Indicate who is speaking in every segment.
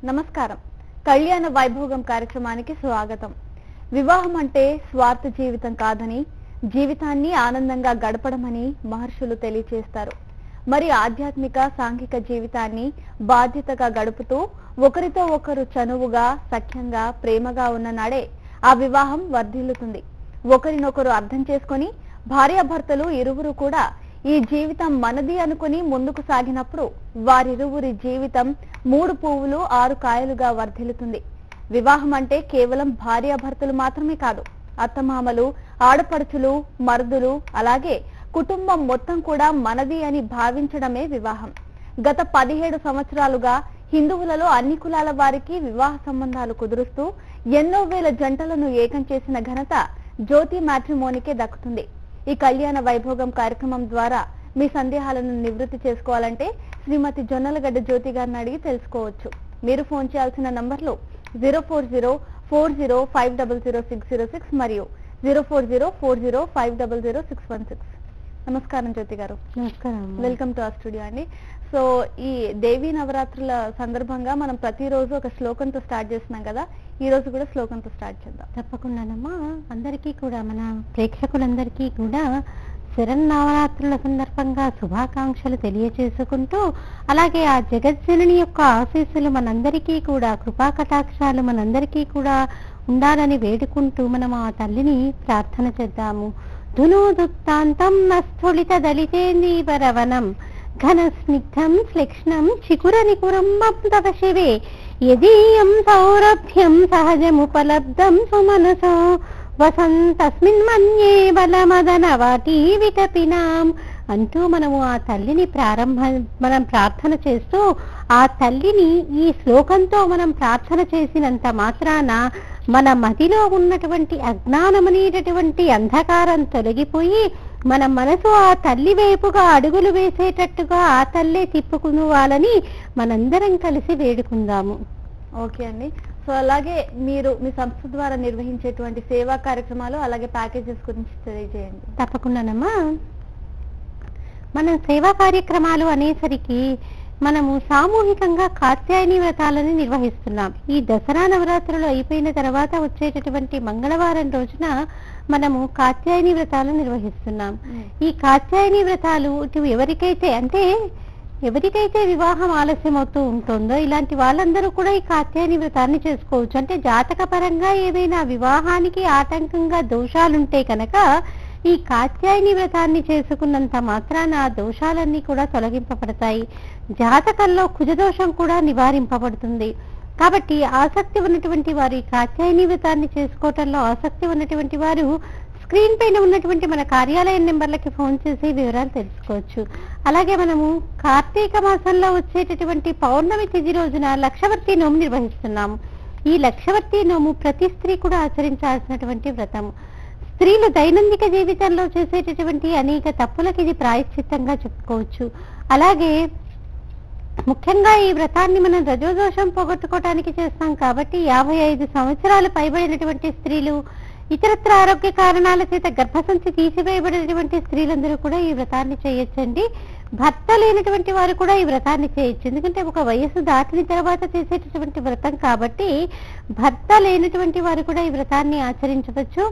Speaker 1: నమస్కారం. కళ్యాణ వైభోగం కార్యక్రమానికి స్వాగతం. వివాహం అంటే స్వార్థ జీవితం కాదని, జీవితాన్ని ఆనందంగా గడపడమని మహర్షులు తెలియజేస్తారు. మరి ఆధ్యాత్మిక సాంఘిక జీవితాన్ని బాధ్యతగా గడుపుతూ ఒకరితో ఒకరు చనువుగా, సఖ్యంగా, ప్రేమగా ఉన్న నాడే ఆ వివాహం వర్ధిల్లుతుంది. ఒకరినొకరు అర్థం చేసుకొని భార్యాభర్తలు ఇరువురు కూడా ఈ జీవితం మనది అనుకుని ముందుకు సాగినప్పుడు వారిరువురి జీవితం 3 పువ్వులు 6 కాయలుగా వర్ధిల్లుతుంది. వివాహం అంటే కేవలం భార్యాభర్తలు మాత్రమే కాదు, అత్తమామలు, ఆడపడుచులు, మరుదులు, అలాగే కుటుంబం మొత్తం కూడా మనది అని భావించడమే వివాహం. గత 17 సంవత్సరాలుగా హిందువులలో అన్ని కులాల వారికి వివాహ సంబంధాలు కుదురుస్తూ ఎన్నో వేల జంటలను ఏకం చేసిన ఘనత జ్యోతి మ్యాట్రిమోనీకే దక్కుతుంది. ఈ కళ్యాణ వైభోగం కార్యక్రమం ద్వారా మీ సందేహాలను నివృత్తి చేసుకోవాలంటే శ్రీమతి జొన్నలగడ్డ జ్యోతి గారిని అడిగి తెలుసుకోవచ్చు. మీరు ఫోన్ చేయాల్సిన నంబర్లు 04040500606 మరియు 04040500616. నమస్కారం జ్యోతి గారు.
Speaker 2: నమస్కారం.
Speaker 1: వెల్కమ్ టు ఆ స్టూడియో అండి. సో ఈ దేవీ నవరాత్రుల సందర్భంగా మనం ప్రతిరోజు ఒక శ్లోకంతో స్టార్ట్ చేస్తున్నాం కదా, ఈ రోజు కూడా శ్లోకంతో స్టార్ట్ చేద్దాం.
Speaker 2: తప్పకుండానమ్మా. అందరికీ కూడా, మన ప్రేక్షకులందరికీ కూడా శరన్నవరాత్రుల సందర్భంగా శుభాకాంక్షలు తెలియజేసుకుంటూ, అలాగే ఆ జగజ్జనని యొక్క ఆశీస్సులు మనందరికీ కూడా, కృపా కటాక్షాలు మనందరికీ కూడా ఉండాలని వేడుకుంటూ మనం ఆ తల్లిని ప్రార్థన చేద్దాము. ధునోదుక్తాంతం నస్థుళిత దళితేందీవరవనం ఘన స్నిగ్ధం శ్లక్ష్ణం చికురనికురంబం తవ శివే యదీయం సౌరభ్యం సహజముపలబ్ధం సుమనసో వసంతస్మిన్ మన్యే బలమదన వాటీ విటపినాం అంటూ మనము ఆ తల్లిని మనం ప్రార్థన చేస్తూ, ఆ తల్లిని ఈ శ్లోకంతో మనం ప్రార్థన చేసినంత మాత్రాన మన మదిలో ఉన్నటువంటి అజ్ఞానమనేటటువంటి అంధకారం తొలగిపోయి మన మనసు ఆ తల్లి వైపుగా అడుగులు వేసేటట్టుగా ఆ తల్లే తిప్పుకునేవాలని మనందరం కలిసి వేడుకుందాము.
Speaker 1: ఓకే అండి. సో అలాగే మీరు మీ సంస్థ ద్వారా నిర్వహించేటువంటి సేవా కార్యక్రమాలు, అలాగే ప్యాకేజెస్ గురించి తెలియజేయండి.
Speaker 2: తప్పకుండానమ్మా. మనం సేవా కార్యక్రమాలు అనేసరికి మనము సామూహికంగా కాత్యాయని వ్రతాలను నిర్వహిస్తున్నాం. ఈ దసరా నవరాత్రులు అయిపోయిన తర్వాత వచ్చేటటువంటి మంగళవారం రోజున మనము కాత్యాయని వ్రతాలు నిర్వహిస్తున్నాం. ఈ కాత్యాయని వ్రతాలు ఎవరికైతే వివాహం ఆలస్యం అవుతూ ఉంటుందో ఇలాంటి వాళ్ళందరూ కూడా ఈ కాత్యాయని వ్రతాన్ని చేసుకోవచ్చు. అంటే జాతక పరంగా ఏదైనా వివాహానికి ఆటంకంగా దోషాలుంటే కనుక ఈ కాత్యాయని వ్రతాన్ని చేసుకున్నంత మాత్రాన ఆ దోషాలన్నీ కూడా తొలగింపబడతాయి. జాతకంలో కుజదోషం కూడా నివారింపబడుతుంది. కాబట్టి ఆసక్తి ఉన్నటువంటి వారు ఈ కాత్యాయని వ్రతాన్ని చేసుకోవటంలో ఆసక్తి ఉన్నటువంటి వారు స్క్రీన్ పైన ఉన్నటువంటి మన కార్యాలయం నెంబర్లకి ఫోన్ చేసి వివరాలు తెలుసుకోవచ్చు. అలాగే మనము కార్తీక మాసంలో వచ్చేటటువంటి పౌర్ణమి తిథి రోజున లక్షవర్తి నోము నిర్వహిస్తున్నాము. ఈ లక్షవర్తి నోము ప్రతి స్త్రీ కూడా ఆచరించాల్సినటువంటి వ్రతము. స్త్రీలు దైనందిక జీవితంలో చేసేటటువంటి అనేక తప్పులకి ఇది ప్రాయశ్చిత్తంగా చెప్పుకోవచ్చు. అలాగే ముఖ్యంగా ఈ వ్రతాన్ని మనం రజోదోషం పోగొట్టుకోవటానికి చేస్తాం కాబట్టి 55 సంవత్సరాలు పైబడినటువంటి స్త్రీలు, ఇతరత్ర ఆరోగ్య కారణాల చేత గర్భసంచి తీసివేయబడినటువంటి స్త్రీలందరూ కూడా ఈ వ్రతాన్ని చేయొచ్చండి. భర్త లేనటువంటి వారు కూడా ఈ వ్రతాన్ని చేయొచ్చు. ఎందుకంటే ఒక వయస్సు దాటిన తర్వాత చేసేటటువంటి వ్రతం కాబట్టి భర్త లేనటువంటి వారు కూడా ఈ వ్రతాన్ని ఆచరించవచ్చు.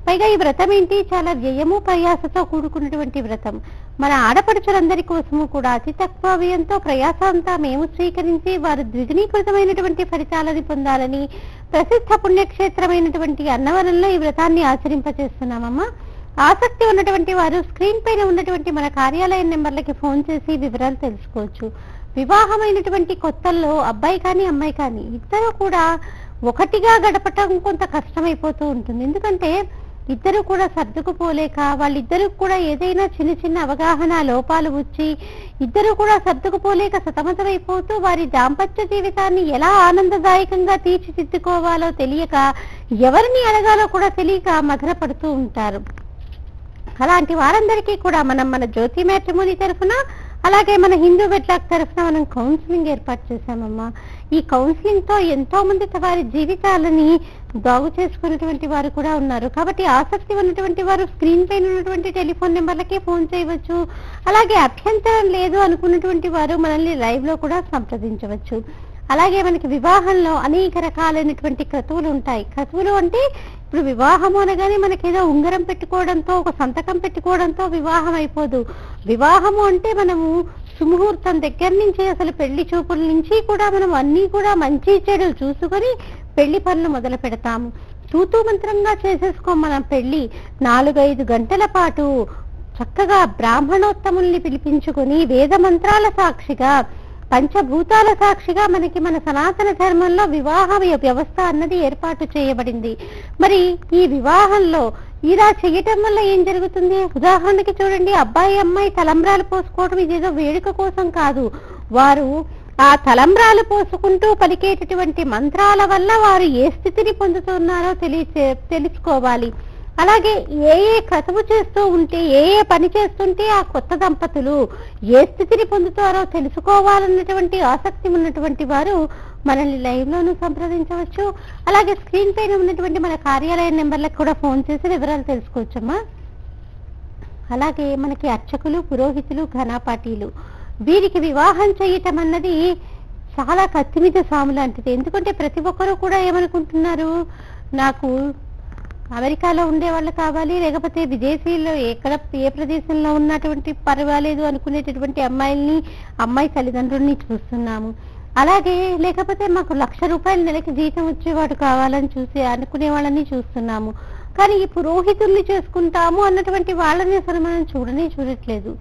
Speaker 2: పైగా ఈ వ్రతం ఏంటి, చాలా వ్యయము ప్రయాసతో కూడుకున్నటువంటి వ్రతం. మన ఆడపడుచులందరి కోసము కూడా అతి తక్కువ వ్యయంతో ప్రయాసంతా మేము స్వీకరించి వారు ద్విగుణీకృతమైనటువంటి ఫలితాలని పొందాలని ప్రసిద్ధ పుణ్యక్షేత్రమైనటువంటి అన్నవరంలో ఈ వ్రతాన్ని ఆచరింపచేస్తున్నామమ్మా. ఆసక్తి ఉన్నటువంటి వారు స్క్రీన్ పైన ఉన్నటువంటి మన కార్యాలయం నెంబర్లకి ఫోన్ చేసి వివరాలు తెలుసుకోవచ్చు. వివాహమైనటువంటి కొత్తల్లో అబ్బాయి కానీ అమ్మాయి కానీ ఇద్దరు కూడా ఒకటిగా గడపటం కొంత కష్టమైపోతూ ఉంటుంది. ఎందుకంటే ఇద్దరు కూడా సర్దుకుపోలేక, వాళ్ళిద్దరు కూడా ఏదైనా చిన్న చిన్న అవగాహన లోపాలు వచ్చి ఇద్దరు కూడా సర్దుకుపోలేక సతమతమైపోతూ వారి దాంపత్య జీవితాన్ని ఎలా ఆనందదాయకంగా తీర్చిదిద్దుకోవాలో తెలియక, ఎవరిని అడగాలో కూడా తెలియక మధురపడుతూ ఉంటారు. అలాంటి వారందరికీ కూడా మన జ్యోతి మ్యాట్రిమోనీ తరఫున, అలాగే మన హిందూ వెడ్లాక్ తరఫున మనం కౌన్సిలింగ్ ఏర్పాటు చేశామమ్మా. ఈ కౌన్సిలింగ్ తో ఎంతో మంది వారి జీవితాలని బాగు చేసుకున్నటువంటి వారు కూడా ఉన్నారు. కాబట్టి ఆసక్తి ఉన్నటువంటి వారు స్క్రీన్ పైన ఉన్నటువంటి టెలిఫోన్ నెంబర్లకి ఫోన్ చేయవచ్చు. అలాగే అభ్యంతరం లేదు అనుకున్నటువంటి వారు మనల్ని లైవ్ లో కూడా సంప్రదించవచ్చు. అలాగే మనకి వివాహంలో అనేక రకాలైనటువంటి క్రతువులు ఉంటాయి. క్రతువులు అంటే ఇప్పుడు వివాహము అనగానే మనకేదో ఉంగరం పెట్టుకోవడంతో, ఒక సంతకం పెట్టుకోవడంతో వివాహం అయిపోదు. వివాహము అంటే మనము సుముహూర్తం దగ్గర నుంచి, అసలు పెళ్లి చూపుల నుంచి కూడా మనం అన్ని కూడా మంచి చెడు చూసుకొని పెళ్లి పనులు మొదలు పెడతాము. తూతూ మంత్రంగా చేసేసుకోం మనం పెళ్లి. 4-5 గంటల పాటు చక్కగా బ్రాహ్మణోత్తముల్ని పిలిపించుకొని వేద మంత్రాల సాక్షిగా, పంచభూతాల సాక్షిగా మనకి మన సనాతన ధర్మంలో వివాహ వ్యవస్థ అన్నది ఏర్పాటు చేయబడింది. మరి ఈ వివాహంలో ఇలా చేయటం వల్ల ఏం జరుగుతుంది? ఉదాహరణకి చూడండి, అబ్బాయి అమ్మాయి తలంబ్రాలు పోసుకోవడం ఇదేదో వేడుక కోసం కాదు. వారు ఆ తలంబ్రాలు పోసుకుంటూ పలికేటటువంటి మంత్రాల వల్ల వారు ఏ స్థితిని పొందుతున్నారో తెలుసుకోవాలి. అలాగే ఏ క్రతువు చేస్తూ ఉంటే, ఏ పని చేస్తుంటే ఆ కొత్త దంపతులు ఏ స్థితిని పొందుతారో తెలుసుకోవాలన్నటువంటి ఆసక్తి ఉన్నటువంటి వారు మనల్ని లైవ్ లోను సంప్రదించవచ్చు. అలాగే స్క్రీన్ పైన ఉన్నటువంటి మన కార్యాలయ నెంబర్లకు కూడా ఫోన్ చేసి వివరాలు తెలుసుకోవచ్చమ్మా. అలాగే మనకి అర్చకులు, పురోహితులు, ఘనాపాటీలు, వీరికి వివాహం చేయటం అన్నది చాలా కత్తిమీద సాము లాంటిది. ఎందుకంటే ప్రతి ఒక్కరూ కూడా ఏమనుకుంటున్నారు, నాకు అమెరికాలో ఉండే వాళ్ళు కావాలి, లేకపోతే విదేశీలో ఎక్కడ ఏ ప్రదేశంలో ఉన్నటువంటి పర్వాలేదు అనుకునేటటువంటి అమ్మాయి తల్లిదండ్రుల్ని చూస్తున్నాము. అలాగే లేకపోతే మాకు ₹1,00,000 నెలకి జీతం వచ్చేవాడు కావాలని అనుకునే వాళ్ళని చూస్తున్నాము. కానీ ఈ పురోహితుల్ని చేసుకుంటాము అన్నటువంటి వాళ్ళని అసలు మనం చూడట్లేదు.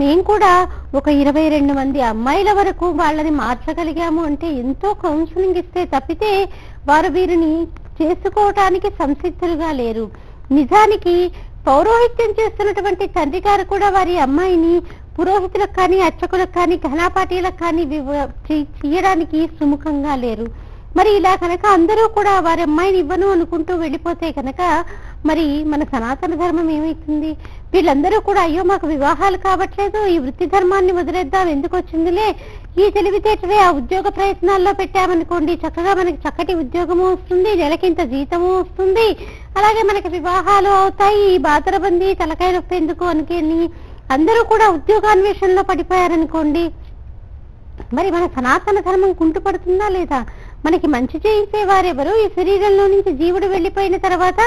Speaker 2: మేము కూడా ఒక 22 మంది అమ్మాయిల వరకు వాళ్ళని మార్చగలిగాము అంటే ఎంతో కౌన్సిలింగ్ ఇస్తే తప్పితే వారు వీరిని చేసుకోవటానికి సంసిద్ధులుగా లేరు. నిజానికి పౌరోహిత్యం చేస్తున్నటువంటి తండ్రి గారు కూడా వారి అమ్మాయిని పురోహితులకు కానీ, అర్చకులకు కానీ, ఘనాపాటీలకు కానీ చేయడానికి సుముఖంగా లేరు. మరి ఇలా కనుక అందరూ కూడా వారి అమ్మాయిని ఇవ్వను అనుకుంటూ వెళ్ళిపోతే కనుక మరి మన సనాతన ధర్మం ఏమైతుంది? వీళ్ళందరూ కూడా అయ్యో మాకు వివాహాలు కావట్లేదు, ఈ వృత్తి ధర్మాన్ని వదిలేద్దాం, ఎందుకు వచ్చిందిలే, ఈ తెలివితేటలే ఆ ఉద్యోగ ప్రయత్నాల్లో పెట్టామనుకోండి, చక్కగా మనకి చక్కటి ఉద్యోగము వస్తుంది, నెలకింత జీతము వస్తుంది, అలాగే మనకి వివాహాలు అవుతాయి, ఈ బాతరబంది తలకాయ నొప్పి ఎందుకు అనుకుని అందరూ కూడా ఉద్యోగాన్వేషణలో పడిపోయారనుకోండి, మరి మన సనాతన ధర్మం కుంటుపడుతుందా లేదా? మనకి మంచి చేసే వారెవరు? ఈ శరీరంలో నుంచి జీవుడు వెళ్ళిపోయిన తర్వాత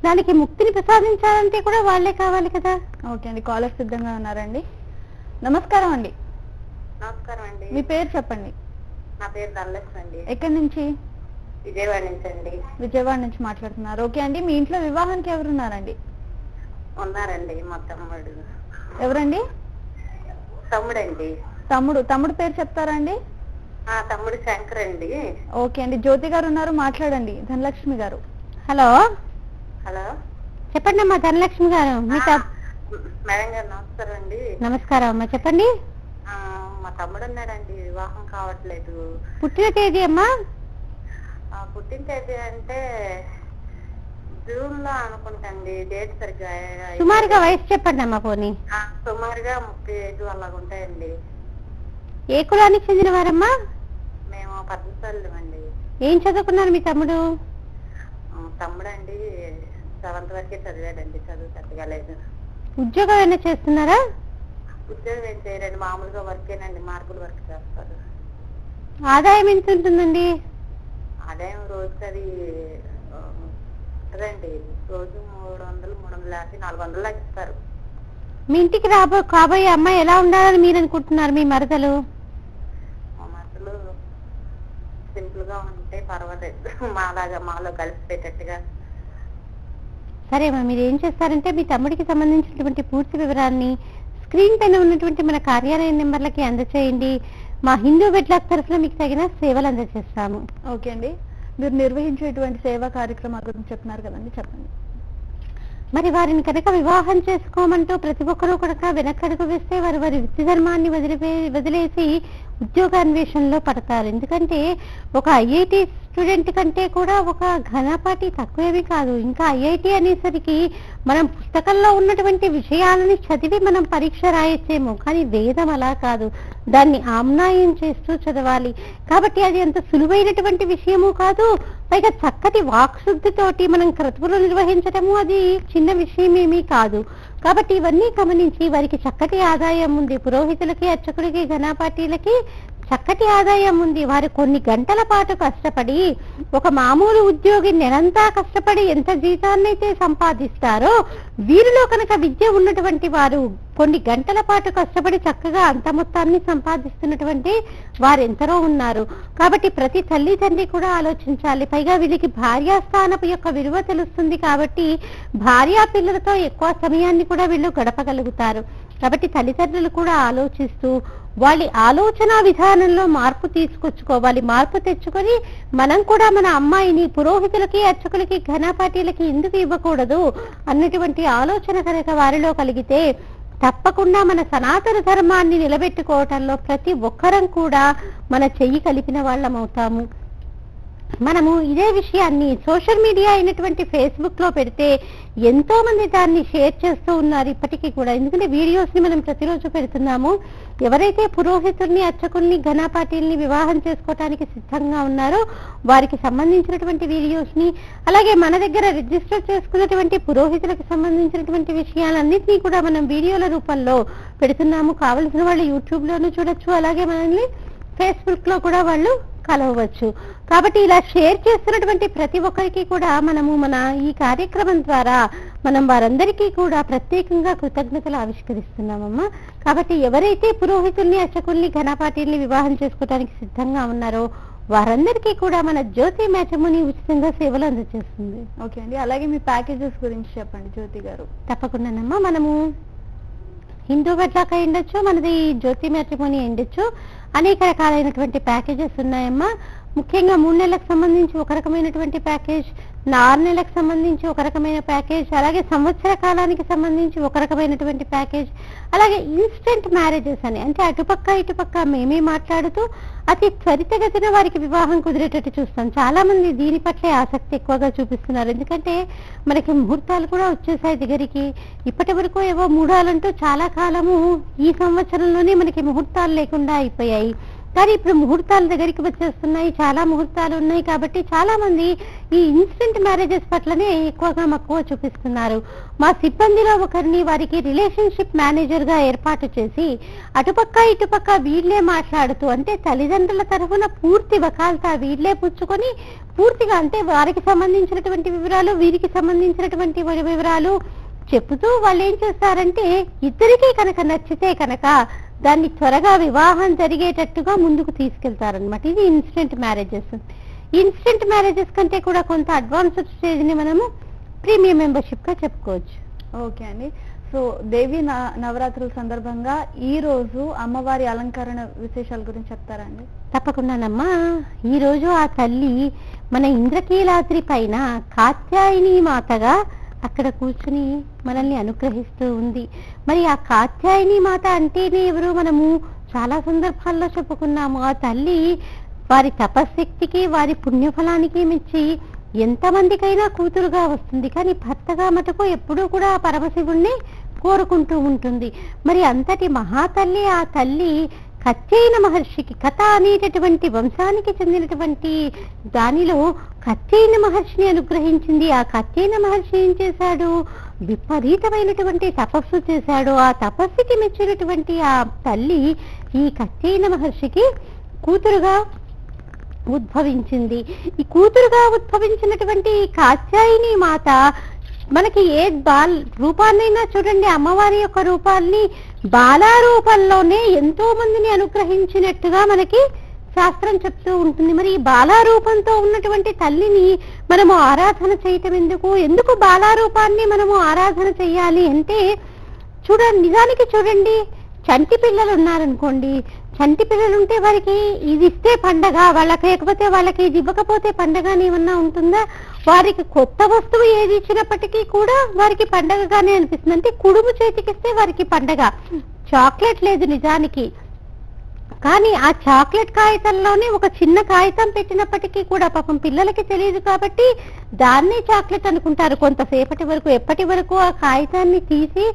Speaker 2: దానికి ముక్తిని ప్రసాదించాలంటే కూడా వాళ్ళే కావాలి కదా.
Speaker 1: ఓకే అండి, కాలర్ సిద్ధంగా ఉన్నారండి. నమస్కారం అండి.
Speaker 3: నమస్కారం అండి.
Speaker 1: మీ పేరు చెప్పండి.
Speaker 3: నా పేరు ధనలక్ష్మి అండి.
Speaker 1: ఎక్కడి నుంచి?
Speaker 3: విజయవాడ నుంచి అండి.
Speaker 1: విజయవాడ నుంచి మాట్లాడుతున్నారు. ఓకే అండి, మీ ఇంట్లో వివాహానికి ఎవరున్నారండి?
Speaker 3: ఉన్నారండి, మా తమ్ముడు.
Speaker 1: ఎవరండి?
Speaker 3: తమ్ముడండి.
Speaker 1: తమ్ముడు పేరు చెప్తారా అండి?
Speaker 3: తమ్ముడు శంకర్ అండి.
Speaker 1: ఓకే అండి, జ్యోతి గారు ఉన్నారు, మాట్లాడండి. ధనలక్ష్మి గారు.
Speaker 2: హలో
Speaker 3: హలో,
Speaker 2: చెప్పండి అమ్మా. ధనలక్ష్మి గారు,
Speaker 3: మేడం గారు నమస్కారం అండి.
Speaker 2: నమస్కారం అమ్మా, చెప్పండి.
Speaker 3: మా తమ్ముడు ఉన్నాడండి, వివాహం కావట్లేదు.
Speaker 2: పుట్టిన తేదీ అమ్మా?
Speaker 3: పుట్టిన తేదీ అంటే జూన్ లో అనుకుంటండి, డేట్ సరిగ్గా.
Speaker 2: సుమారుగా వయసు చెప్పండి అమ్మా. పోనీ
Speaker 3: సుమారుగా 35 అలాగ ఉంటాయండి.
Speaker 2: ఏ కులానికి చెందిన వారమ్మా?
Speaker 3: మేము పద్మశాలి అండి.
Speaker 2: ఏం చదువుకున్నారు మీ తమ్ముడు?
Speaker 3: తమ్ముడు అండి 7th వరకే చదివాడండి, చదువు పెద్దగా లేదు.
Speaker 2: ఉద్యోగం ఏమైనా చేస్తున్నారా?
Speaker 3: ఉద్యోగం ఏం చేయరండి, మామూలుగా వర్కేనండి, మార్పులు వర్క్ చేస్తారు.
Speaker 2: ఆదాయం ఎంత ఉంటుందండి?
Speaker 3: ఆదాయం రోజుకి అది ఉంటుందండి, రోజు 300, 350, 400 లాగా ఇస్తారు.
Speaker 2: మీ ఇంటికి కాబోయే అమ్మాయి ఎలా ఉండాలని మీరు అనుకుంటున్నారు? మీ మరదలు
Speaker 3: సింపుల్ గా ఉంటే పర్వాలేదు, మాలో కలిసిపోయేటట్టుగా.
Speaker 2: సరే అమ్మా, మీరు ఏం చేస్తారంటే మీ తమ్ముడికి సంబంధించినటువంటి పూర్తి వివరాన్ని స్క్రీన్ పైన ఉన్నటువంటి మన కార్యాలయ నెంబర్లకి అందచేయండి. మా హిందూ వెడ్లాక్ తరఫున మీకు తగిన సేవలు అందజేస్తాము.
Speaker 1: ఓకే అండి, మీరు నిర్వహించేటువంటి సేవా కార్యక్రమాల గురించి చెప్తున్నారు కదండి, చెప్పండి.
Speaker 2: మరి వారిని కనుక వివాహం చేసుకోమంటూ ప్రతి ఒక్కరూ కనుక వెనకడుగు వేస్తే వారి వృత్తి ధర్మాన్ని వదిలేసి ఉద్యోగాన్వేషణలో పడతారు. ఎందుకంటే ఒక ఐఐటి స్టూడెంట్ కంటే కూడా ఒక ఘనపాటి తక్కువేమీ కాదు. ఇంకా ఐఐటి అనేసరికి మనం పుస్తకంలో ఉన్నటువంటి విషయాలని చదివి మనం పరీక్ష రాయొచ్చేమో, కానీ వేదం అలా కాదు, దాన్ని ఆమ్నాయం చేస్తూ చదవాలి. కాబట్టి అది అంత సులువైనటువంటి విషయము కాదు. పైగా చక్కటి వాక్శుద్ధితోటి మనం క్రతువులు నిర్వహించడము అది చిన్న విషయం ఏమీ కాదు. కాబట్టి ఇవన్నీ గమనించి వారికి చక్కటి ఆదాయం ఉంది. పురోహితులకి, అర్చకులకి, ఘనాపాటీలకి చక్కటి ఆదాయం ఉంది, వారు కొన్ని గంటల పాటు కష్టపడి, ఒక మామూలు ఉద్యోగి నెలంతా కష్టపడి ఎంత జీతాన్నైతే సంపాదిస్తారో వీరిలో కనుక విద్య ఉన్నటువంటి వారు కొన్ని గంటల పాటు కష్టపడి చక్కగా అంత మొత్తాన్ని సంపాదిస్తున్నటువంటి వారు ఎంతరో ఉన్నారు. కాబట్టి ప్రతి తల్లి తండ్రి కూడా ఆలోచించాలి. పైగా వీళ్ళకి భార్యాస్థానపు యొక్క విలువ తెలుస్తుంది కాబట్టి భార్యా పిల్లలతో ఎక్కువ సమయాన్ని కూడా వీళ్ళు గడపగలుగుతారు. కాబట్టి తల్లిదండ్రులు కూడా ఆలోచిస్తూ వాళ్ళ ఆలోచన విధానంలో మార్పు తీసుకొచ్చుకోవాలి. మార్పు తెచ్చుకొని మనం కూడా మన అమ్మాయిని పురోహితులకి అర్చకులకి ఘనపాటీలకి ఎందుకు ఇవ్వకూడదు అన్నటువంటి ఆలోచన కనుక వారిలో కలిగితే తప్పకుండా మన సనాతన ధర్మాన్ని నిలబెట్టుకోవటంలో ప్రతి ఒక్కరం కూడా మన చెయ్యి కలిపిన వాళ్ళం అవుతాము. మనము ఇదే విషయాన్ని సోషల్ మీడియా అయినటువంటి ఫేస్బుక్ లో పెడితే ఎంతో మంది దాన్ని షేర్ చేస్తూ ఉన్నారు ఇప్పటికీ కూడా. ఎందుకంటే వీడియోస్ ని మనం ప్రతిరోజు పెడుతున్నాము. ఎవరైతే పురోహితుల్ని అర్చకుల్ని ఘనపాటీల్ని వివాహం చేసుకోవటానికి సిద్ధంగా ఉన్నారో వారికి సంబంధించినటువంటి వీడియోస్ ని, అలాగే మన దగ్గర రిజిస్టర్ చేసుకున్నటువంటి పురోహితులకు సంబంధించినటువంటి విషయాలన్నింటినీ కూడా మనం వీడియోల రూపంలో పెడుతున్నాము. కావలసిన వాళ్ళు యూట్యూబ్ లోనూ చూడొచ్చు, అలాగే మనల్ని ఫేస్బుక్ లో కూడా వాళ్ళు కలవచ్చు. కాబట్టి ఇలా షేర్ చేస్తున్నటువంటి ప్రతి ఒక్కరికి కూడా మనము మన ఈ కార్యక్రమం ద్వారా మనం వారందరికీ కూడా ప్రత్యేకంగా కృతజ్ఞతలు ఆవిష్కరిస్తున్నామమ్మా. కాబట్టి ఎవరైతే పురోహితుల్ని అర్చకుల్ని ఘనపాటీల్ని వివాహం చేసుకోవడానికి సిద్ధంగా ఉన్నారో వారందరికీ కూడా మన జ్యోతి మ్యాట్రిమోనీ ఉచితంగా సేవలు అందజేస్తుంది.
Speaker 1: ఓకే అండి, అలాగే మీ ప్యాకేజెస్ గురించి చెప్పండి జ్యోతి గారు.
Speaker 2: తప్పకుండానమ్మా. మనము హిందూ బట్లాక ఉండొచ్చు, మనది జ్యోతి మ్యాట్రిమోనీ ఉండొచ్చు, అనేక రకాలైనటువంటి ప్యాకేజెస్ ఉన్నాయమ్మా. ముఖ్యంగా 3 నెలలకు సంబంధించి ఒక రకమైనటువంటి ప్యాకేజ్, 6 నెలలకు సంబంధించి ఒక రకమైన ప్యాకేజ్, అలాగే సంవత్సర కాలానికి సంబంధించి ఒక రకమైనటువంటి ప్యాకేజ్, అలాగే ఇన్స్టెంట్ మ్యారేజెస్ అని, అంటే అటుపక్క ఇటుపక్క మేమే మాట్లాడుతూ అతి త్వరితగతిన వారికి వివాహం కుదిరేటట్టు చూస్తాం. చాలా మంది దీని పట్లే ఆసక్తి ఎక్కువగా చూపిస్తున్నారు. ఎందుకంటే మనకి ముహూర్తాలు కూడా వచ్చేసాయి దగ్గరికి. ఇప్పటి వరకు ఏవో మూడాలంటూ చాలా కాలము ఈ సంవత్సరంలోనే మనకి ముహూర్తాలు లేకుండా అయిపోయాయి. కానీ ఇప్పుడు ముహూర్తాల దగ్గరికి వచ్చేస్తున్నాయి, చాలా ముహూర్తాలు ఉన్నాయి. కాబట్టి చాలా మంది ఈ ఇన్స్టెంట్ మ్యారేజెస్ పట్లనే ఎక్కువగా మక్కువ చూపిస్తున్నారు. మా సిబ్బందిలో ఒకరిని వారికి రిలేషన్షిప్ మేనేజర్ గా ఏర్పాటు చేసి అటుపక్క ఇటుపక్క వీళ్లే మాట్లాడుతూ, అంటే తల్లిదండ్రుల తరఫున పూర్తి వకాల్తా వీళ్లే పుచ్చుకొని పూర్తిగా, అంటే వారికి సంబంధించినటువంటి వివరాలు వీరికి సంబంధించినటువంటి వివరాలు చెబుతూ వాళ్ళు ఏం చేస్తారంటే ఇద్దరికీ కనుక నచ్చితే కనుక దాన్ని త్వరగా వివాహం జరిగేటట్టుగా ముందుకు తీసుకెళ్తారనమాట. ఇది ఇన్స్టెంట్ మ్యారేజెస్. ఇన్స్టెంట్ మ్యారేజెస్ కంటే కూడా కొంత అడ్వాన్స్డ్ స్టేజ్ ని మనము ప్రీమియం మెంబర్షిప్ గా చెప్పుకోవచ్చు.
Speaker 1: ఓకే అండి. సో దేవి నవరాత్రుల సందర్భంగా ఈ రోజు అమ్మవారి అలంకరణ విశేషాల గురించి చెప్తారండి?
Speaker 2: తప్పకుండానమ్మా. ఈ రోజు ఆ తల్లి మన ఇంద్రకీలాద్రి పైన కాత్యాయని మాతగా అక్కడ కూర్చుని మనల్ని అనుగ్రహిస్తూ ఉంది. మరి ఆ కాత్యాయని మాత అంటేనే ఎవరు? మనము చాలా సందర్భాల్లో చెప్పుకున్నాము. ఆ తల్లి వారి తపశక్తికి వారి పుణ్యఫలానికి మెచ్చి ఎంతమందికైనా కూతురుగా వస్తుంది. కానీ భర్తగా మటుకు ఎప్పుడూ కూడా పరమశివుణ్ణి కోరుకుంటూ ఉంటుంది. మరి అంతటి మహాతల్లి ఆ తల్లి కత్యైన మహర్షికి, కథ అనేటటువంటి వంశానికి చెందినటువంటి దానిలో కత్యైన మహర్షిని అనుగ్రహించింది. ఆ కత్యైన మహర్షి ఏం చేశాడు? విపరీతమైనటువంటి తపస్సు చేశాడు. ఆ తపస్సుకి మెచ్చినటువంటి ఆ తల్లి ఈ కత్యైన మహర్షికి కూతురుగా ఉద్భవించింది. ఈ కూతురుగా ఉద్భవించినటువంటి కాత్యాయని మాత మనకి ఏ రూపాన్నైనా చూడండి, అమ్మవారి యొక్క రూపాన్ని బాలా రూపంలోనే ఎంతో మందిని అనుగ్రహించినట్టుగా మనకి శాస్త్రం చెప్తూ ఉంటుంది. మరి ఈ బాలా రూపంతో ఉన్నటువంటి తల్లిని మనము ఆరాధన చేయటం ఎందుకు బాలా రూపాన్ని మనము ఆరాధన చెయ్యాలి అంటే, నిజానికి చూడండి, చంటి పిల్లలు ఉన్నారనుకోండి, చంటి పిల్లలు ఉంటే వారికి ఇది ఇస్తే పండగ, వాళ్ళకి లేకపోతే వాళ్ళకి ఇది ఇవ్వకపోతే పండగ అని ఏమన్నా ఉంటుందా? వారికి కొత్త వస్తువు ఏది ఇచ్చినప్పటికీ కూడా వారికి పండగగానే అనిపిస్తుంది. అంటే కుడుము చేతికిస్తే వారికి పండగ. చాక్లెట్ లేదు నిజానికి, కానీ ఆ చాక్లెట్ కాగితంలోనే ఒక చిన్న కాగితం పెట్టినప్పటికీ కూడా పాపం పిల్లలకి తెలియదు కాబట్టి దాన్నే చాక్లెట్ అనుకుంటారు కొంతసేపటి వరకు, ఎప్పటి వరకు ఆ కాగితాన్ని తీసి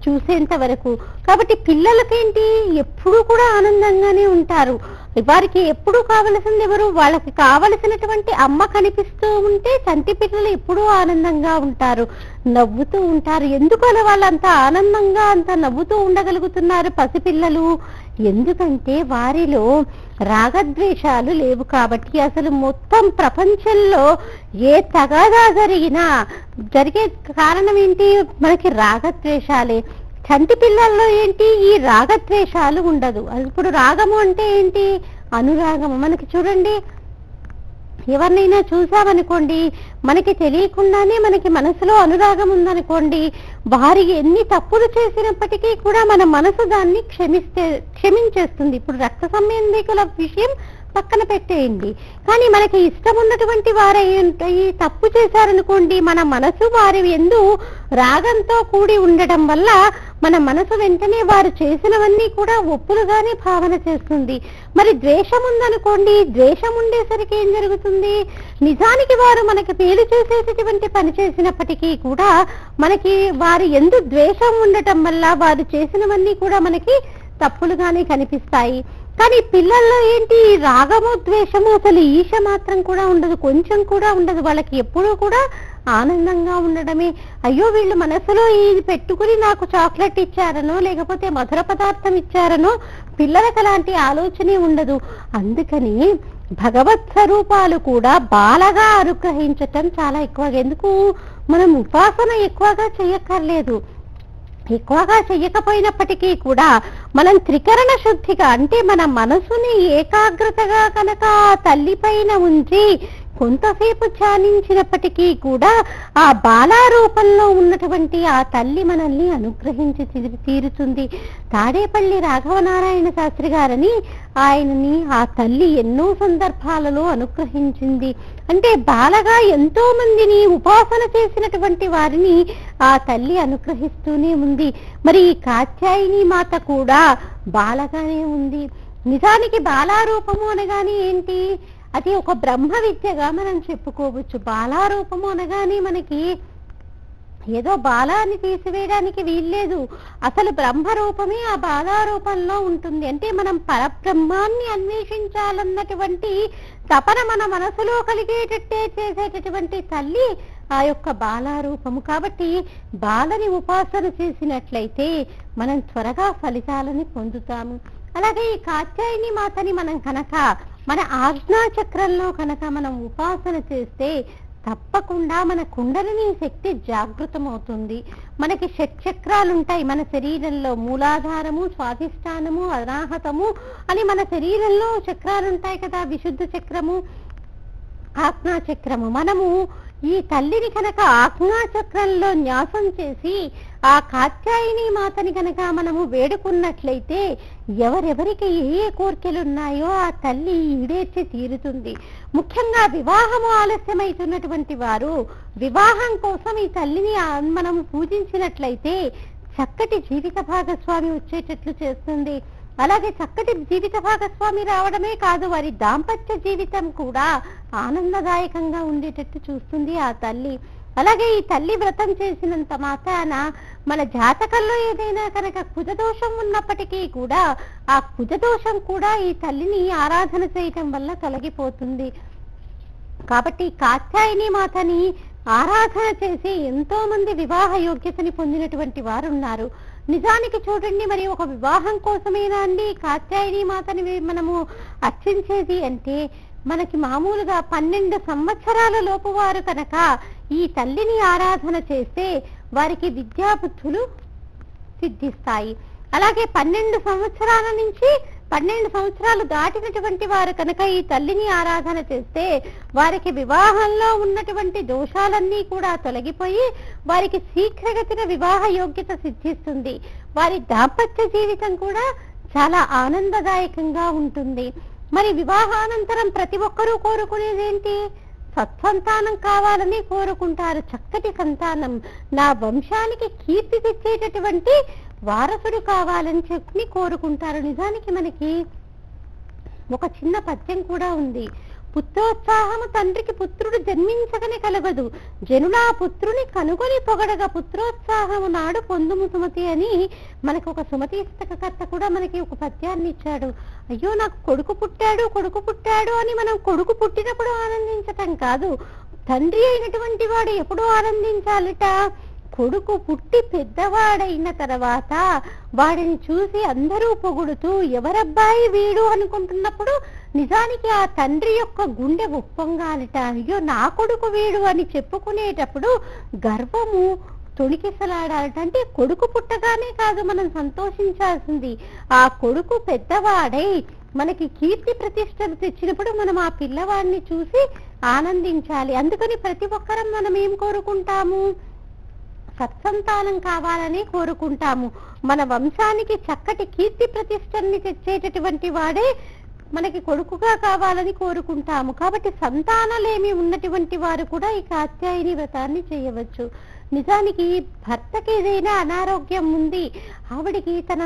Speaker 2: చూసేంత వరకు. కాబట్టి పిల్లలకేంటి, ఎప్పుడూ కూడా ఆనందంగానే ఉంటారు. వారికి ఎప్పుడు కావలసింది ఎవరు? వాళ్ళకి కావలసినటువంటి అమ్మ కనిపిస్తూ ఉంటే చంటి పిల్లలు ఎప్పుడూ ఆనందంగా ఉంటారు, నవ్వుతూ ఉంటారు. ఎందుకు అలా వాళ్ళంత ఆనందంగా అంత నవ్వుతూ ఉండగలుగుతున్నారు పసిపిల్లలు? ఎందుకంటే వారిలో రాగద్వేషాలు లేవు కాబట్టి. అసలు మొత్తం ప్రపంచంలో ఏ తగాదా జరిగే కారణం ఏంటి? మనకి రాగద్వేషాలే. చంటి పిల్లల్లో ఏంటి? ఈ రాగద్వేషాలు ఉండదు. ఇప్పుడు రాగము అంటే ఏంటి? అనురాగము. మనకి చూడండి, ఎవరినైనా చూసామనుకోండి, మనకి తెలియకుండానే మనకి మనసులో అనురాగం ఉందనుకోండి, వారి ఎన్ని తప్పులు చేసినప్పటికీ కూడా మన మనసు దాన్ని క్షమించేస్తుంది. ఇప్పుడు రక్త సంబంధికుల విషయం పక్కన పెట్టేయండి, కానీ మనకి ఇష్టం ఉన్నటువంటి వారు ఈ తప్పు చేశారనుకోండి, మన మనసు వారి యందు రాగంతో కూడి ఉండటం వల్ల మన మనసు వెంటనే వారు చేసినవన్నీ కూడా ఒప్పులుగానే భావన చేస్తుంది. మరి ద్వేషం ఉందనుకోండి, ద్వేషం ఉండేసరికి ఏం జరుగుతుంది? నిజానికి వారు మనకి మేలు చేసేటటువంటి పని చేసినప్పటికీ కూడా మనకి వారి యందు ద్వేషం ఉండటం వల్ల వారు చేసినవన్నీ కూడా మనకి తప్పులుగానే కనిపిస్తాయి. కానీ పిల్లల్లో ఏంటి? రాగము ద్వేషము అసలు ఈశ మాత్రం కూడా ఉండదు, కొంచెం కూడా ఉండదు. వాళ్ళకి ఎప్పుడూ కూడా ఆనందంగా ఉండడమే. అయ్యో వీళ్ళు మనసులో ఇది పెట్టుకుని నాకు చాక్లెట్ ఇచ్చారనో లేకపోతే మధుర పదార్థం ఇచ్చారనో పిల్లలకు అలాంటి ఆలోచనే ఉండదు. అందుకని భగవత్ స్వరూపాలు కూడా బాలగా అనుగ్రహించటం చాలా ఎక్కువగా. ఎందుకు? మనం ఉపాసన ఎక్కువగా చేయక్కర్లేదు. ఎక్కువగా చెయ్యకపోయినప్పటికీ కూడా మనం త్రికరణ శుద్ధిగా, అంటే మన మనసుని ఏకాగ్రతగా కనుక తల్లి పైన ఉంచి కొంతసేపు ధ్యానించినప్పటికీ కూడా ఆ బాలారూపంలో ఉన్నటువంటి ఆ తల్లి మనల్ని అనుగ్రహించి తీరుతుంది. తాడేపల్లి రాఘవనారాయణ శాస్త్రి గారని ఆయనని ఆ తల్లి ఎన్నో సందర్భాలలో అనుగ్రహించింది. అంటే బాలగా ఎంతో మందిని ఉపాసన చేసినటువంటి వారిని ఆ తల్లి అనుగ్రహిస్తూనే ఉంది. మరి ఈ కాత్యాయని మాత కూడా బాలగానే ఉంది. నిజానికి బాలారూపము అనగానే ఏంటి? అది ఒక బ్రహ్మ విద్యగా మనం చెప్పుకోవచ్చు. బాలారూపము అనగానే మనకి ఏదో బాలాన్ని తీసివేయడానికి వీల్లేదు. అసలు బ్రహ్మరూపమే ఆ బాలారూపంలో ఉంటుంది. అంటే మనం పరబ్రహ్మాన్ని అన్వేషించాలన్నటువంటి తపన మన మనసులో కలిగేటట్టే చేసేటటువంటి తల్లి ఆ యొక్క బాలారూపము. కాబట్టి బాలని ఉపాసన చేసినట్లయితే మనం త్వరగా ఫలితాలని పొందుతాము. అలాగే ఈ కాత్యాయని మాతని మనం కనుక మన ఆజ్ఞా చక్రంలో కనుక మనం ఉపాసన చేస్తే తప్పకుండా మన కుండలిని శక్తి జాగృతమవుతుంది. మనకి షట్చక్రాలు ఉంటాయి మన శరీరంలో. మూలాధారము, స్వాధిష్టానము, అనాహతము అని మన శరీరంలో చక్రాలు ఉంటాయి కదా. విశుద్ధ చక్రము, ఆజ్ఞా చక్రము. మనము ఈ తల్లిని కనుక ఆజ్ఞా చక్రంలో న్యాసం చేసి ఆ కాత్యాయని మాతని కనుక మనము వేడుకున్నట్లయితే ఎవరెవరికి ఏ కోరికలు ఉన్నాయో ఆ తల్లి ఈడేర్చి తీరుతుంది. ముఖ్యంగా వివాహము ఆలస్యమైతున్నటువంటి వారు వివాహం కోసం ఈ తల్లిని మనము పూజించినట్లయితే చక్కటి జీవిత భాగస్వామి వచ్చేటట్లు చేస్తుంది. అలాగే చక్కటి జీవిత భాగస్వామి రావడమే కాదు, వారి దాంపత్య జీవితం కూడా ఆనందదాయకంగా ఉండేటట్టు చూస్తుంది ఆ తల్లి. అలాగే ఈ తల్లి వ్రతం చేసినంత మాత్రాన మన జాతకంలో ఏదైనా కనుక కుజదోషం ఉన్నప్పటికీ కూడా ఆ కుజదోషం కూడా ఈ తల్లిని ఆరాధన చేయటం వల్ల తొలగిపోతుంది. కాబట్టి కాత్యాయని మాతని ఆరాధన చేసి ఎంతో మంది వివాహ యోగ్యతని పొందినటువంటి వారు ఉన్నారు. నిజానికి చూడండి, మరి ఒక వివాహం కోసమేనా అండి కాత్యాయని మాతని మనము అర్చించేది అంటే, మనకి మామూలుగా 12 సంవత్సరాల లోపు వారు కనుక ఈ తల్లిని ఆరాధన చేస్తే వారికి విద్యాబుద్ధులు సిద్ధిస్తాయి. అలాగే 12 సంవత్సరాల నుంచి 12 సంవత్సరాలు దాటినటువంటి వారు కనుక ఈ తల్లిని ఆరాధన చేస్తే వారికి వివాహంలో ఉన్నటువంటి దోషాలన్నీ కూడా తొలగిపోయి వారికి శీఘ్రగతిన వివాహ యోగ్యత సిద్ధిస్తుంది. వారి దాంపత్య జీవితం కూడా చాలా ఆనందదాయకంగా ఉంటుంది. మరి వివాహానంతరం ప్రతి ఒక్కరూ కోరుకునేది ఏంటి? సత్సంతానం కావాలని కోరుకుంటారు. చక్కటి సంతానం, నా వంశానికి కీర్తి తెచ్చేటటువంటి వారసుడు కావాలని చెప్పి కోరుకుంటారు. నిజానికి మనకి ఒక చిన్న పద్యం కూడా ఉంది. పుత్రోత్సాహము తండ్రికి పుత్రుడు జన్మించగనే కలగదు, జనులా పుత్రుని కనుగొని పొగడగా పుత్రోత్సాహము నాడు పొందుము సుమతి అని మనకు ఒక సుమతి పుస్తకకర్త కూడా మనకి ఒక పద్యాన్ని ఇచ్చాడు. అయ్యో నాకు కొడుకు పుట్టాడు అని మనం కొడుకు పుట్టినప్పుడు ఆనందించటం కాదు, తండ్రి అయినటువంటి వాడు ఎప్పుడూ ఆనందించాలట. కొడుకు పుట్టి పెద్దవాడైన తర్వాత వాడిని చూసి అందరూ పొగుడుతూ ఎవరబ్బాయి వీడు అనుకుంటున్నప్పుడు నిజానికి ఆ తండ్రి యొక్క గుండె ఉప్పొంగాలట. అయ్యో నా కొడుకు వీడు అని చెప్పుకునేటప్పుడు గర్వము తొణికిసలాడాలట. అంటే కొడుకు పుట్టగానే కాదు మనం సంతోషించాల్సింది, ఆ కొడుకు పెద్దవాడై మనకి కీర్తి ప్రతిష్టలు తెచ్చినప్పుడు మనం ఆ పిల్లవాడిని చూసి ఆనందించాలి. అందుకని ప్రతి ఒక్కరం మనం ఏం కోరుకుంటాము, సత్సంతానం కావాలని కోరుకుంటాము. మన వంశానికి చక్కటి కీర్తి ప్రతిష్టల్ని తెచ్చేటటువంటి వాడే మనకి కొడుకుగా కావాలని కోరుకుంటాము. కాబట్టి సంతానలేమి ఉన్నటువంటి వారు కూడా ఈ కాత్యాయని వ్రతాన్ని చేయవచ్చు. నిజానికి భర్తకి ఏదైనా అనారోగ్యం ఉంది, ఆవిడికి తన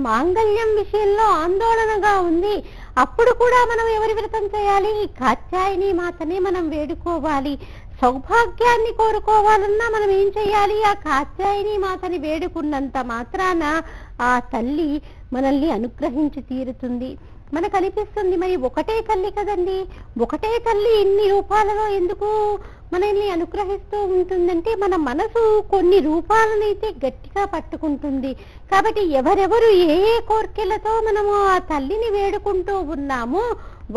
Speaker 2: మాంగళ్యం విషయంలో ఆందోళనగా ఉంది, అప్పుడు కూడా మనం ఎవరి వ్రతం చేయాలి, ఈ కాత్యాయని మాతనే మనం వేడుకోవాలి. సౌభాగ్యాన్ని కోరుకోవాలన్నా మనం ఏం చేయాలి, ఆ కాత్యాయని మాతని వేడుకున్నంత మాత్రాన ఆ తల్లి మనల్ని అనుగ్రహించి తీరుతుంది. మనకు అనిపిస్తుంది మరి ఒకటే తల్లి కదండి, ఒకటే తల్లి ఇన్ని రూపాలలో ఎందుకు మనల్ని అనుగ్రహిస్తూ ఉంటుందంటే మన మనసు కొన్ని రూపాలనైతే గట్టిగా పట్టుకుంటుంది. కాబట్టి ఎవరెవరు ఏ ఏ కోరికలతో మనము ఆ తల్లిని వేడుకుంటూ ఉన్నామో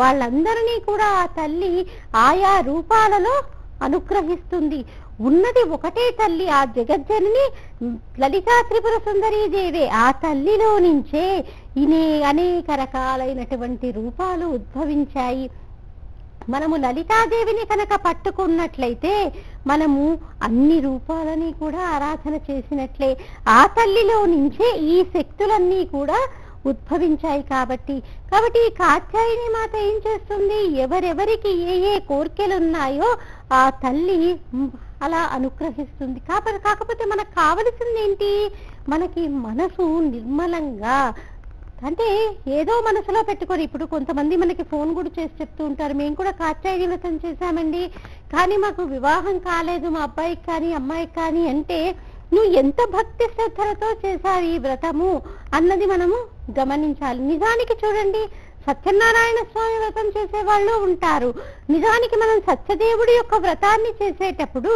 Speaker 2: వాళ్ళందరినీ కూడా ఆ తల్లి ఆయా రూపాలలో అనుగ్రహిస్తుంది. ఉన్నది ఒకటే తల్లి, ఆ జగజ్జనని లలితా త్రిపుర సుందరీ దేవే. ఆ తల్లిలో నుంచే అనేక రకాలైనటువంటి రూపాలు ఉద్భవించాయి. మనము లలితాదేవిని కనుక పట్టుకున్నట్లయితే మనము అన్ని రూపాలని కూడా ఆరాధన చేసినట్లే. ఆ తల్లిలో నుంచే ఈ శక్తులన్నీ కూడా ఉద్భవించాయి. కాబట్టి ఈ కాత్యాయని మాత ఏం చేస్తుంది, ఎవరెవరికి ఏ ఏ కోరికలు ఉన్నాయో ఆ తల్లి అలా అనుగ్రహిస్తుంది. కాకపోతే మనకు కావలసింది ఏంటి, మనకి మనసు నిర్మలంగా, అంటే ఏదో మనసులో పెట్టుకొని, ఇప్పుడు కొంతమంది మనకి ఫోన్ కూడా చేసి చెప్తూ ఉంటారు, మేము కూడా కాత్యాయని వ్రతం చేశామండి కానీ మాకు వివాహం కాలేదు, మా అబ్బాయికి కానీ అమ్మాయికి కానీ అంటే నువ్వు ఎంత భక్తి శ్రద్ధలతో చేశావు ఈ వ్రతము అన్నది మనము గమనించాలి. నిజానికి చూడండి, సత్యనారాయణ స్వామి వ్రతం చేసే వాళ్ళు ఉంటారు. నిజానికి మనం సత్యదేవుడి యొక్క వ్రతాన్ని చేసేటప్పుడు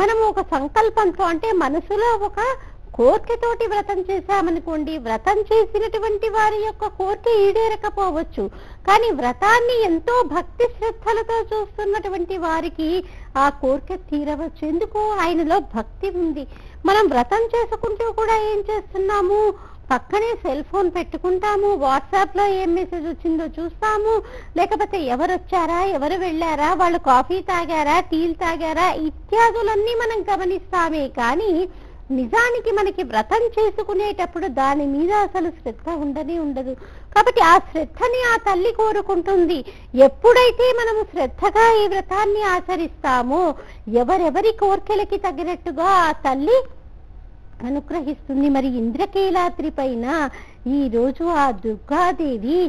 Speaker 2: మనము ఒక సంకల్పంతో, అంటే మనసులో ఒక కోరికతోటి వ్రతం చేశామనుకోండి, వ్రతం చేసినటువంటి వారి యొక్క కోరిక ఈడేరకపోవచ్చు, కానీ వ్రతాన్ని ఎంతో భక్తి శ్రద్ధలతో చూస్తున్నటువంటి వారికి ఆ కోరిక తీరవచ్చు. ఎందుకు, ఆయనలో భక్తి ఉంది. మనం వ్రతం చేసుకుంటూ కూడా ఏం చేస్తున్నాము, పక్కనే సెల్ ఫోన్ పెట్టుకుంటాము, వాట్సాప్ లో ఏం మెసేజ్ వచ్చిందో చూస్తాము, లేకపోతే ఎవరు వచ్చారా, ఎవరు వెళ్ళారా, వాళ్ళు కాఫీ తాగారా, టీలు తాగారా ఇత్యాదులన్నీ మనం గమనిస్తామే. కానీ నిజానికి మనకి వ్రతం చేసుకునేటప్పుడు దాని మీద అసలు శ్రద్ధ ఉండదు. కాబట్టి ఆ శ్రద్ధని ఆ తల్లి కోరుకుంటుంది. ఎప్పుడైతే మనము శ్రద్ధగా ఈ వ్రతాన్ని ఆచరిస్తామో ఎవరెవరి కోరికలకి తగినట్టుగా ఆ తల్లి అనుగ్రహిస్తుంది. మరి ఇంద్రకీలాద్రి పైన ఈ రోజు ఆ దుర్గాదేవి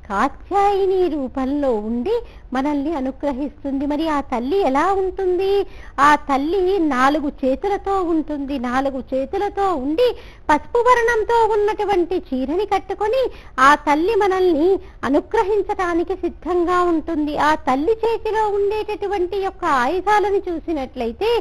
Speaker 2: కాత్యాయని రూపంలో ఉండి మనల్ని అనుగ్రహిస్తుంది. మరి ఆ తల్లి ఎలా ఉంటుంది, ఆ తల్లి 4 చేతులతో ఉంటుంది. 4 చేతులతో ఉండి పసుపు వర్ణంతో ఉన్నటువంటి చీరని కట్టుకొని ఆ తల్లి మనల్ని అనుగ్రహించటానికి సిద్ధంగా ఉంటుంది. ఆ తల్లి చేతిలో ఉండేటటువంటి యొక్క ఆయుధాలను చూసినట్లయితే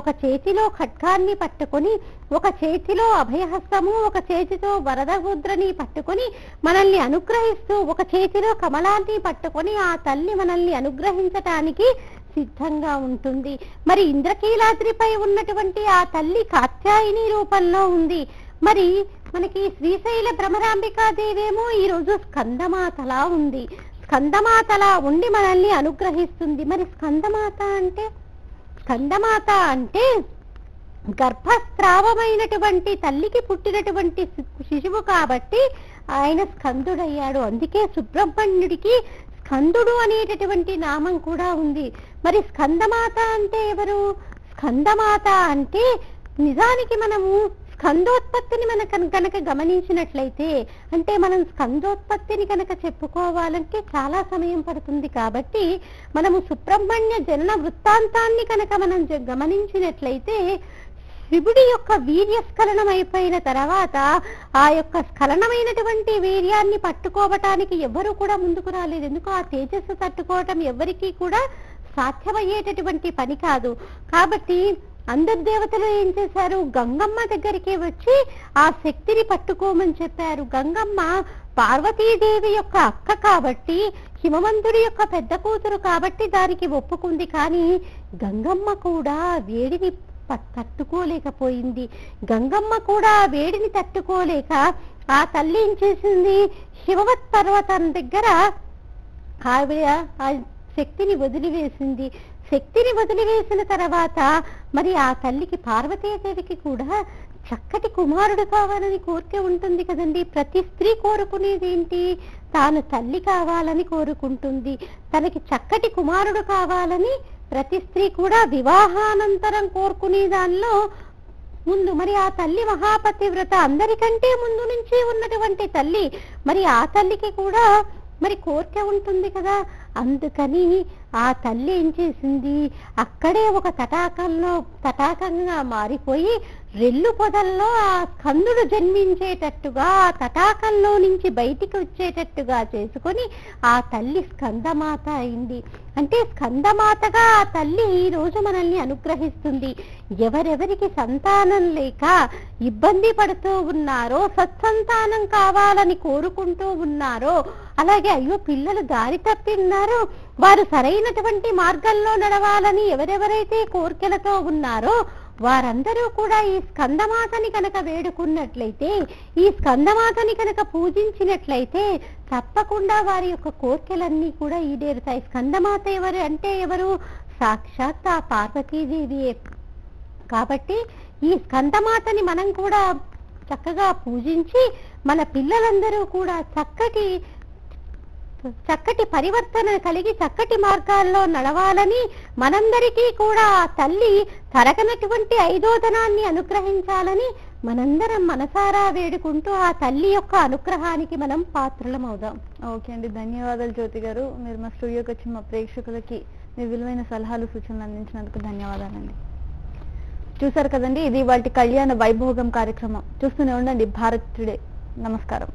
Speaker 2: ఒక చేతిలో ఖడ్గాన్ని పట్టుకొని, ఒక చేతిలో అభయహస్తము, ఒక చేతితో వరద ముద్రని పట్టుకొని మనల్ని అనుగ్రహిస్తూ, ఒక చేతిలో కమలాన్ని పట్టుకొని ఆ తల్లి మనల్ని అనుగ్రహించటానికి సిద్ధంగా ఉంటుంది. మరి ఇంద్రకీలాద్రిపై ఉన్నటువంటి ఆ తల్లి కాత్యాయని రూపంలో ఉంది. మరి మనకి శ్రీశైల భ్రమరాంబికాదేవేమో ఈ రోజు స్కందమాతలా ఉంది. స్కందమాతలా ఉండి మనల్ని అనుగ్రహిస్తుంది. మరి స్కందమాత అంటే గర్భస్రావమైనటువంటి తల్లికి పుట్టినటువంటి శిశువు కాబట్టి ఆయన స్కందుడయ్యాడు. అందుకే సుబ్రహ్మణ్యుడికి స్కందుడు అనేటటువంటి నామం కూడా ఉంది. మరి స్కందమాత అంటే ఎవరు? స్కందమాత అంటే నిజానికి మనము స్కందోత్పత్తిని మనం కనుక గమనించినట్లయితే, అంటే మనం స్కందోత్పత్తిని కనుక చెప్పుకోవాలంటే చాలా సమయం పడుతుంది. కాబట్టి మనము సుబ్రహ్మణ్య జనన వృత్తాంతాన్ని కనుక మనం గమనించినట్లయితే, శివుడి యొక్క వీర్యస్ఖలనం అయిపోయిన తర్వాత ఆ యొక్క స్ఖలనమైనటువంటి వీర్యాన్ని పట్టుకోవటానికి ఎవరు కూడా ముందుకు రాలేదు. ఎందుకు? ఆ తేజస్సు తట్టుకోవటం ఎవరికీ కూడా సాధ్యమయ్యేటటువంటి పని కాదు. కాబట్టి అందరు దేవతలు ఏం చేశారు? గంగమ్మ దగ్గరికి వచ్చి ఆ శక్తిని పట్టుకోమని చెప్పారు. గంగమ్మ పార్వతీదేవి యొక్క అక్క కాబట్టి, హిమవంతుడి యొక్క పెద్ద కూతురు కాబట్టి దానికి ఒప్పుకుంది. కానీ గంగమ్మ కూడా వేడిని తట్టుకోలేకపోయింది. గంగమ్మ కూడా వేడిని తట్టుకోలేక ఆ తల్లి ఏం చేసింది? హిమవత్ పర్వతం దగ్గర ఆవిడ ఆ శక్తిని వదిలివేసింది. శక్తిని వదిలివేసిన తర్వాత మరి ఆ తల్లికి, పార్వతీదేవికి కూడా చక్కటి కుమారుడు కావాలని కోరిక ఉంటుంది కదండి. ప్రతి స్త్రీ కోరుకునేది ఏంటి? తాను తల్లి కావాలని కోరుకుంటుంది. తనకి చక్కటి కుమారుడు కావాలని ప్రతి స్త్రీ కూడా వివాహానంతరం కోరుకునే దానిలో ముందు. మరి ఆ తల్లి మహాపతివ్రత, అందరికంటే ముందు నుంచి ఉన్నటువంటి తల్లి. మరి ఆ తల్లికి కూడా మరి కోరిక ఉంటుంది కదా. అందుకని ఆ తల్లి ఏం చేసింది? అక్కడే ఒక తటాకంగా మారిపోయి రెల్లు పొదల్లో ఆ స్కందుడు జన్మించేటట్టుగా, ఆ తటాకంలో నుంచి బయటికి వచ్చేటట్టుగా చేసుకొని ఆ తల్లి స్కందమాత అయింది. అంటే స్కందమాతగా ఆ తల్లి ఈ రోజు మనల్ని అనుగ్రహిస్తుంది. ఎవరెవరికి సంతానం లేక ఇబ్బంది పడుతూ ఉన్నారో, సత్సంతానం కావాలని కోరుకుంటూ ఉన్నారో, అలాగే అయ్యో పిల్లలు దారి తప్పిన్నారు, వారు సరైనటువంటి మార్గంలో నడవాలని ఎవరెవరైతే కోరికలతో ఉన్నారో వారందరూ కూడా ఈ స్కందమాతని కనుక వేడుకున్నట్లయితే, ఈ స్కందమాతని కనుక పూజించినట్లయితే తప్పకుండా వారి యొక్క కోరికలన్నీ కూడా ఈడేరుతాయి. స్కందమాత ఎవరు అంటే ఎవరు? సాక్షాత్ ఆ పార్వతీదేవియే. కాబట్టి ఈ స్కందమాతని మనం కూడా చక్కగా పూజించి మన పిల్లలందరూ కూడా చక్కటి పరివర్తన కలిగి చక్కటి మార్గాల్లో నడవాలని, మనందరికీ కూడా ఆ తల్లి తరగనటువంటి ఐదోదనాన్ని అనుగ్రహించాలని మనందరం మనసారా వేడుకుంటూ ఆ తల్లి యొక్క అనుగ్రహానికి మనం పాత్రలం అవుదాం.
Speaker 1: ఓకే అండి, ధన్యవాదాలు జ్యోతి గారు. మీరు మా స్టూడియోకి వచ్చి మా ప్రేక్షకులకి మీ విలువైన సలహాలు సూచనలు అందించినందుకు ధన్యవాదాలండి. చూసారు కదండి, ఇది వాటి కళ్యాణ వైభోగం కార్యక్రమం. చూస్తూనే ఉండండి భారత్ టుడే. నమస్కారం.